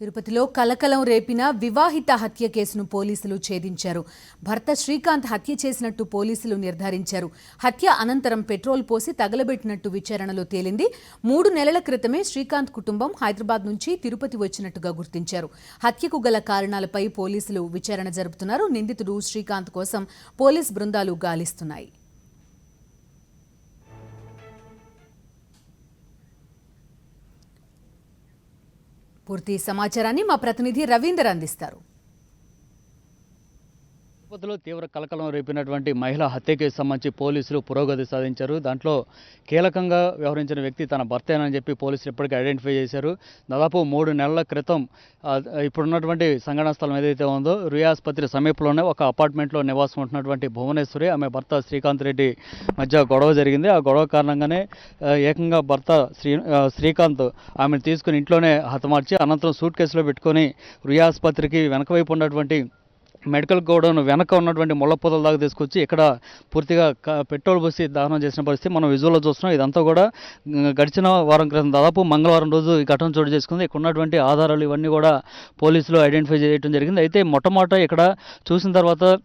తిరుపతిలో కలకలం రేపిన వివాహిత హత్య కేసును పోలీసులు ఛేదించారు. భర్త శ్రీకాంత్ హత్య చేసినట్టు పోలీసులు నిర్ధారించారు. హత్య అనంతరం పెట్రోల్ పోసి తగలబెట్టినట్టు విచారణలో తేలింది. 3 నెలల క్రితమే శ్రీకాంత్ కుటుంబం హైదరాబాద్ నుంచి తిరుపతి వచ్చినట్టుగా గుర్తించారు. హత్యకు గల కారణాలపై పోలీసులు విచారణ జరుపుతున్నారు. నిందితుడు శ్రీకాంత్ కోసం పోలీస్ బృందాలు గాలిస్తున్నాయి. పూర్తి సమాచారాన్ని మా ప్రతినిధి రవీందర్ అందిస్తారు. తిరుపతిలో తీవ్ర కలకలం రేపినటువంటి మహిళా హత్య కేసు సంబంధించి పోలీసులు పురోగతి సాధించారు. దాంట్లో కీలకంగా వ్యవహరించిన వ్యక్తి తన భర్తేనని చెప్పి పోలీసులు ఇప్పటికీ ఐడెంటిఫై చేశారు. దాదాపు 3 నెలల క్రితం ఇప్పుడున్నటువంటి సంఘటనా స్థలం ఏదైతే ఉందో రుయా ఆసుపత్రి సమీపంలోనే ఒక అపార్ట్మెంట్లో నివాసం ఉంటున్నటువంటి భువనేశ్వరి, ఆమె భర్త శ్రీకాంత్ రెడ్డి మధ్య గొడవ జరిగింది. ఆ గొడవ కారణంగానే ఏకంగా భర్త శ్రీకాంత్ ఆమెను తీసుకుని ఇంట్లోనే హతమార్చి అనంతరం సూట్ కేసులో పెట్టుకొని రుయా ఆసుపత్రికి వెనక వైపు ఉన్నటువంటి మెడికల్ గోడౌన్ వెనక ఉన్నటువంటి ముళ్ళ పొదల దాకా తీసుకొచ్చి ఇక్కడ పూర్తిగా పెట్రోల్ పోసి దహనం చేసిన పరిస్థితి మనం విజువల్లో చూస్తున్నాం. ఇదంతా కూడా గడిచిన వారం క్రితం దాదాపు మంగళవారం రోజు ఈ ఘటన చోటు చేసుకుంది. ఇక్కడ ఉన్నటువంటి ఆధారాలు ఇవన్నీ కూడా పోలీసులు ఐడెంటిఫై చేయడం జరిగింది. అయితే మొట్టమొదట ఇక్కడ చూసిన తర్వాత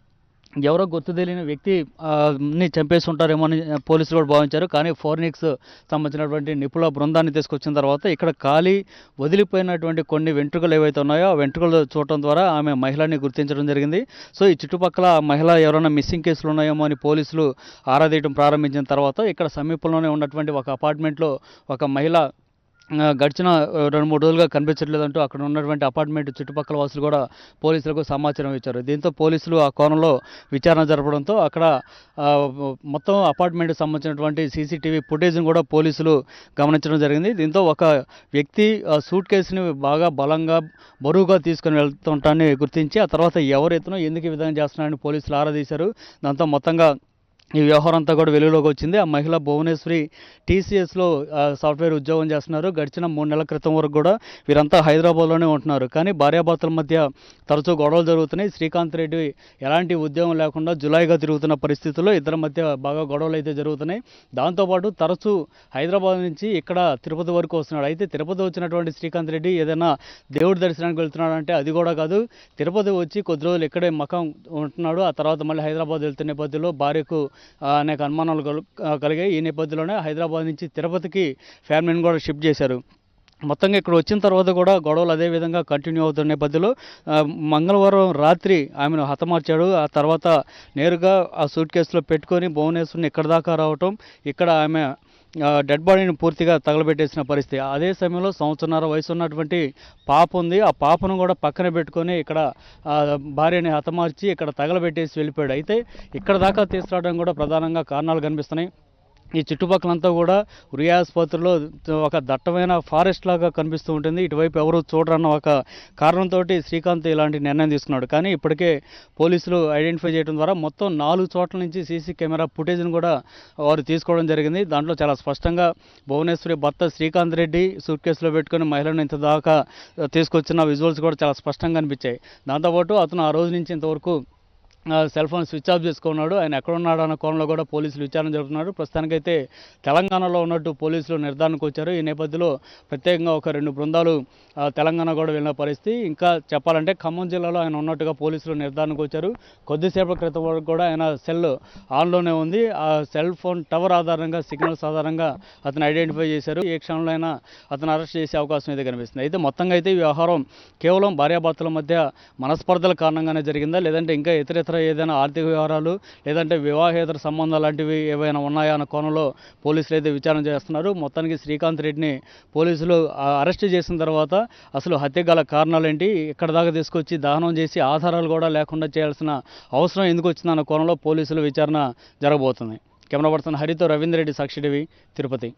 ఎవరో గుర్తు తెలియని వ్యక్తి ని చంపేసి ఉంటారేమో అని పోలీసులు కూడా భావించారు. కానీ ఫోరెన్సిక్స్ సంబంధించినటువంటి నిపుణుల బృందాన్ని తీసుకొచ్చిన తర్వాత ఇక్కడ ఖాళీ వదిలిపోయినటువంటి కొన్ని వెంట్రుకలు ఏవైతే ఉన్నాయో ఆ వెంట్రుకలు చూడటం ద్వారా ఆమె మహిళని గుర్తించడం జరిగింది. సో ఈ చుట్టుపక్కల మహిళ ఎవరైనా మిస్సింగ్ కేసులు ఉన్నాయేమో అని పోలీసులు ఆరా తీయడం ప్రారంభించిన తర్వాత ఇక్కడ సమీపంలోనే ఉన్నటువంటి ఒక అపార్ట్మెంట్లో ఒక మహిళ గడిచిన 2-3 రోజులుగా కనిపించట్లేదంటూ అక్కడ ఉన్నటువంటి అపార్ట్మెంట్ చుట్టుపక్కల వాసులు కూడా పోలీసులకు సమాచారం ఇచ్చారు. దీంతో పోలీసులు ఆ కోణంలో విచారణ జరపడంతో అక్కడ మొత్తం అపార్ట్మెంట్కి సంబంధించినటువంటి సీసీటీవీ ఫుటేజ్ని కూడా పోలీసులు గమనించడం జరిగింది. దీంతో ఒక వ్యక్తి సూట్ కేసుని బాగా బలంగా బరువుగా తీసుకుని వెళ్తుంటాన్ని గుర్తించి ఆ తర్వాత ఎవరెత్తునో ఎందుకు ఈ విధంగా చేస్తున్నారని పోలీసులు ఆరా తీశారు. దాంతో మొత్తంగా ఈ వ్యవహారం అంతా కూడా వెలుగులోకి వచ్చింది. ఆ మహిళ భువనేశ్వరి టీసీఎస్లో సాఫ్ట్వేర్ ఉద్యోగం చేస్తున్నారు. గడిచిన 3 నెలల క్రితం వరకు కూడా వీరంతా హైదరాబాద్లోనే ఉంటున్నారు. కానీ భార్యాభర్తల మధ్య తరచూ గొడవలు జరుగుతున్నాయి. శ్రీకాంత్ రెడ్డి ఎలాంటి ఉద్యోగం లేకుండా జులాయిగా తిరుగుతున్న పరిస్థితుల్లో ఇద్దరి మధ్య బాగా గొడవలు అయితే జరుగుతున్నాయి. దాంతోపాటు తరచూ హైదరాబాద్ నుంచి ఇక్కడ తిరుపతి వరకు వస్తున్నాడు. అయితే తిరుపతి వచ్చినటువంటి శ్రీకాంత్ రెడ్డి ఏదైనా దేవుడి దర్శనానికి వెళ్తున్నాడు అంటే అది కూడా కాదు. తిరుపతి వచ్చి కొద్ది రోజులు ఇక్కడే మకాం ఉంటున్నాడు. ఆ తర్వాత మళ్ళీ హైదరాబాద్ వెళ్తున్న నేపథ్యంలో భార్యకు అనేక అనుమానాలు కలిగాయి. ఈ నేపథ్యంలోనే హైదరాబాద్ నుంచి తిరుపతికి ఫ్యామిలీని కూడా షిఫ్ట్ చేశారు. మొత్తంగా ఇక్కడ వచ్చిన తర్వాత కూడా గొడవలు అదే విధంగా కంటిన్యూ అవుతున్న నేపథ్యంలో మంగళవారం రాత్రి ఆమెను హతమార్చాడు. ఆ తర్వాత నేరుగా ఆ సూట్ కేసులో పెట్టుకొని భువనేశ్వరిని ఇక్కడ దాకా రావటం, ఇక్కడ ఆమె డెడ్ బాడీని పూర్తిగా తగలబెట్టేసిన పరిస్థితి. అదే సమయంలో 1.5 సంవత్సరాల వయసు ఉన్నటువంటి పాప ఉంది. ఆ పాపను కూడా పక్కన పెట్టుకొని ఇక్కడ భార్యని హతమార్చి ఇక్కడ తగలబెట్టేసి వెళ్ళిపోయాడు. అయితే ఇక్కడ దాకా తీసుకురావడం కూడా ప్రధానంగా కారణాలు కనిపిస్తున్నాయి. ఈ చుట్టుపక్కలంతా కూడా రుయా ఆసుపత్రిలో ఒక దట్టమైన ఫారెస్ట్ లాగా కనిపిస్తూ ఉంటుంది. ఇటువైపు ఎవరు చూడరన్న ఒక కారణంతో శ్రీకాంత్ ఇలాంటి నిర్ణయం తీసుకున్నాడు. కానీ ఇప్పటికే పోలీసులు ఐడెంటిఫై చేయడం ద్వారా మొత్తం 4 చోట్ల నుంచి సీసీ కెమెరా ఫుటేజ్ను కూడా వారు తీసుకోవడం జరిగింది. దాంట్లో చాలా స్పష్టంగా భువనేశ్వరి భర్త శ్రీకాంత్ రెడ్డి సూట్ కేసులో పెట్టుకుని మహిళను ఇంత దాకా తీసుకొచ్చిన విజువల్స్ కూడా చాలా స్పష్టంగా కనిపించాయి. దాంతోపాటు అతను ఆ రోజు నుంచి ఇంతవరకు సెల్ ఫోన్ స్విచ్ ఆఫ్ చేసుకున్నాడు. ఆయన ఎక్కడున్నాడు అన్న కోణంలో కూడా పోలీసులు విచారణ జరుపుతున్నారు. ప్రస్తుతానికైతే తెలంగాణలో ఉన్నట్టు పోలీసులు నిర్ధారణకు వచ్చారు. ఈ నేపథ్యంలో ప్రత్యేకంగా ఒక 2 బృందాలు తెలంగాణ కూడా వెళ్ళిన పరిస్థితి. ఇంకా చెప్పాలంటే ఖమ్మం జిల్లాలో ఆయన ఉన్నట్టుగా పోలీసులు నిర్ధారణకు వచ్చారు. కొద్దిసేపటి క్రితం వరకు కూడా ఆయన సెల్ ఆన్లోనే ఉంది. ఆ సెల్ ఫోన్ టవర్ ఆధారంగా సిగ్నల్స్ ఆధారంగా అతను ఐడెంటిఫై చేశారు. ఏ క్షణంలో అయినా అతను అరెస్ట్ చేసే అవకాశం అయితే కనిపిస్తుంది. అయితే మొత్తంగా అయితే ఈ వ్యవహారం కేవలం భార్యాభర్తల మధ్య మనస్పర్ధల కారణంగానే జరిగిందా, లేదంటే ఇంకా ఇతర ఏదైనా ఆర్థిక వ్యవహారాలు లేదంటే వివాహేతర సంబంధాలు లాంటివి ఏవైనా ఉన్నాయా అన్న కోణంలో పోలీసులు అయితే విచారణ చేస్తున్నారు. మొత్తానికి శ్రీకాంత్ రెడ్డిని పోలీసులు అరెస్ట్ చేసిన తర్వాత అసలు హత్య గల కారణాలు ఏంటి, ఇక్కడ దాకా తీసుకొచ్చి దహనం చేసి ఆధారాలు కూడా లేకుండా చేయాల్సిన అవసరం ఎందుకు వచ్చిందన్న కోణంలో పోలీసులు విచారణ జరగబోతుంది. కెమెరా పర్సన్ హరితో రవీందర్ రెడ్డి, సాక్షి టీవీ, తిరుపతి.